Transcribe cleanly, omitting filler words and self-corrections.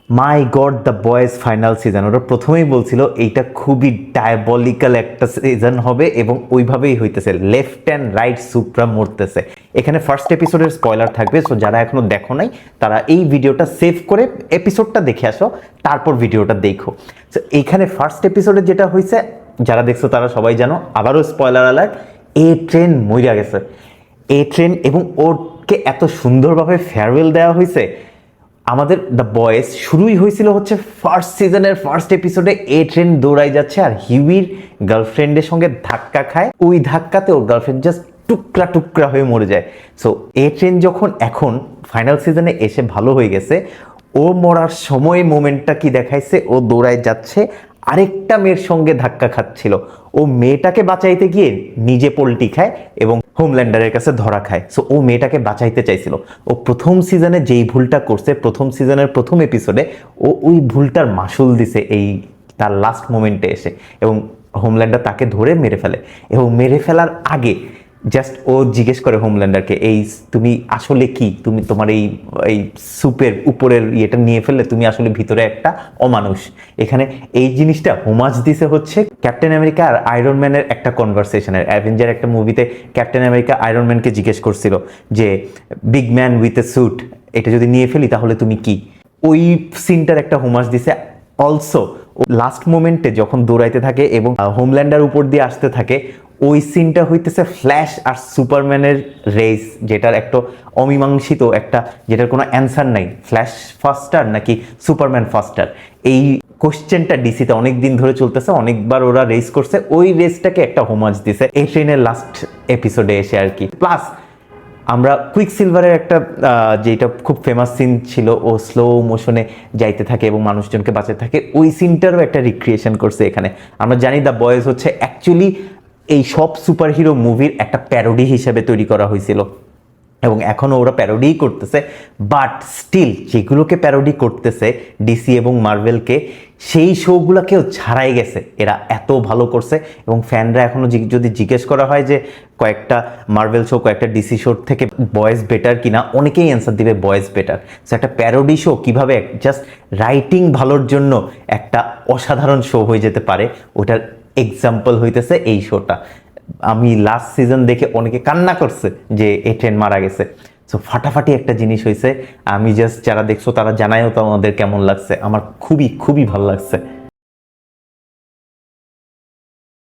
My god, the boys final season, ওরা প্রথমেই বলছিল এইটা খুবই ডায়াবলিক্যাল একটা সিজন হবে এবং ওইভাবেই হইতেছে, লেফট অ্যান্ড রাইট সুপ্রা মরতেছে। এখানে ফার্স্ট এপিসোডের স্পয়লার থাকবে, সো যারা এখনো দেখো নাই তারা এই ভিডিওটা সেভ করে এপিসোডটা দেখে আসো, তারপর ভিডিওটা দেখো। সো এইখানে ফার্স্ট এপিসোডে যেটা হয়েছে, যারা দেখছো তারা সবাই জানো, আবারও স্পয়লার অ্যালার্ট, এ ট্রেন মইরা গেছে। এ ট্রেন, এবং ওরকে এত সুন্দরভাবে ফেয়ারওয়েল দেওয়া হয়েছে। আমাদের দ্য বয়েজ শুরুই হয়েছিল হচ্ছে ফার্স্ট সিজনের ফার্স্ট এপিসোডে এ ট্রেন দৌড়াই যাচ্ছে আর হিউইর গার্লফ্রেন্ডের সঙ্গে ধাক্কা খায়, ওই ধাক্কাতে ওর গার্লফ্রেন্ড জাস্ট টুকরা টুকরা হয়ে মরে যায়। সো এ ট্রেন যখন এখন ফাইনাল সিজনে এসে ভালো হয়ে গেছে, ও মরার সময় মোমেন্টটা কি দেখাইছে, ও দৌড়ায় যাচ্ছে, আরেকটা মেয়ের সঙ্গে ধাক্কা খাচ্ছিল, ও মেয়েটাকে বাঁচাইতে গিয়ে নিজে পোল্টি খায় এবং হোমল্যান্ডারের কাছে ধরা খায়। সো ও মেয়েটাকে বাঁচাইতে চাইছিল। ও প্রথম সিজনে যেই ভুলটা করছে, প্রথম সিজনের প্রথম এপিসোডে ও ওই ভুলটার মাসুল দিছে এই তার লাস্ট মোমেন্টে এসে, এবং হোমল্যান্ডার তাকে ধরে মেরে ফেলে। এবং মেরে ফেলার আগে জাস্ট ও জিজ্ঞেস করে হোমল্যান্ডারকে, এই তুমি আসলে কি, তুমি তোমার এই এই স্যুপের উপরের ইয়েটা নিয়ে ফেললে, তুমি আসলে ভিতরে একটা অমানুষ। এখানে এই জিনিসটা হোমাজ দিছে হচ্ছে ক্যাপ্টেন আমেরিকা আর আয়রন ম্যানের একটা কনভারসেশনের। অ্যাভেঞ্জার একটা মুভিতে ক্যাপ্টেন আমেরিকা আয়রন ম্যানকে জিজ্ঞেস করছিল যে big man with a sweet, এটা যদি নিয়ে ফেলি তাহলে তুমি কি। ওই সিনটার একটা হোমাজ দিছে। অলসো লাস্ট মোমেন্টে যখন দৌড়াইতে থাকে এবং হোমল্যান্ডার উপর দিয়ে আসতে থাকে, ওই সিনটা হইতেছে ফ্ল্যাশ আর সুপারম্যানের রেস, যেটার একটা অমীমাংসিত একটা, যেটার কোনো অ্যান্সার নাই, ফ্ল্যাশ ফাস্টার নাকি সুপারম্যান ফাস্টার। এই কোশ্চেনটা ডিসিতে অনেক দিন ধরে চলতেছে, অনেকবার ওরা রেস করছে, ওই রেসটাকে একটা হোমাজ দিছে এই ট্রেনের লাস্ট এপিসোডে এসে আর কি। প্লাস আমরা কুইক সিলভারের একটা যেটা খুব ফেমাস সিন ছিল, ও স্লো মোশনে যাইতে থাকে এবং মানুষজনকে বাঁচাতে থাকে, ওই সিনটারও একটা রিক্রিয়েশন করছে এখানে। আমরা জানি দ্য বয়েজ হচ্ছে অ্যাকচুয়ালি এই সব সুপার হিরো মুভির একটা প্যারোডি হিসেবে তৈরি করা হয়েছিল এবং এখনও ওরা প্যারোডিই করতেছে। বাট স্টিল যেগুলোকে প্যারোডি করতেছে ডিসি এবং মার্ভেলকে, সেই শোগুলোকেও ছাড়াই গেছে, এরা এত ভালো করছে। এবং ফ্যানরা এখনও যদি জিজ্ঞেস করা হয় যে কয়েকটা মার্ভেল শো কয়েকটা ডিসি শোর থেকে বয়েজ বেটার কিনা, অনেকেই অ্যান্সার দিবে বয়েজ বেটার। সো একটা প্যারোডি শো কীভাবে জাস্ট রাইটিং ভালোর জন্য একটা অসাধারণ শো হয়ে যেতে পারে, ওটার এক্সাম্পল হইতেছে এই শোটা। আমি লাস্ট সিজন দেখে অনেকে কান্না করছে যে এ ট্রেন মারা গেছে। সো ফাটাফাটি একটা জিনিস হয়েছে। আমি জাস্ট যারা দেখছো তারা জানায়ও তো আমাদের কেমন লাগছে। আমার খুবই খুবই ভালো লাগছে।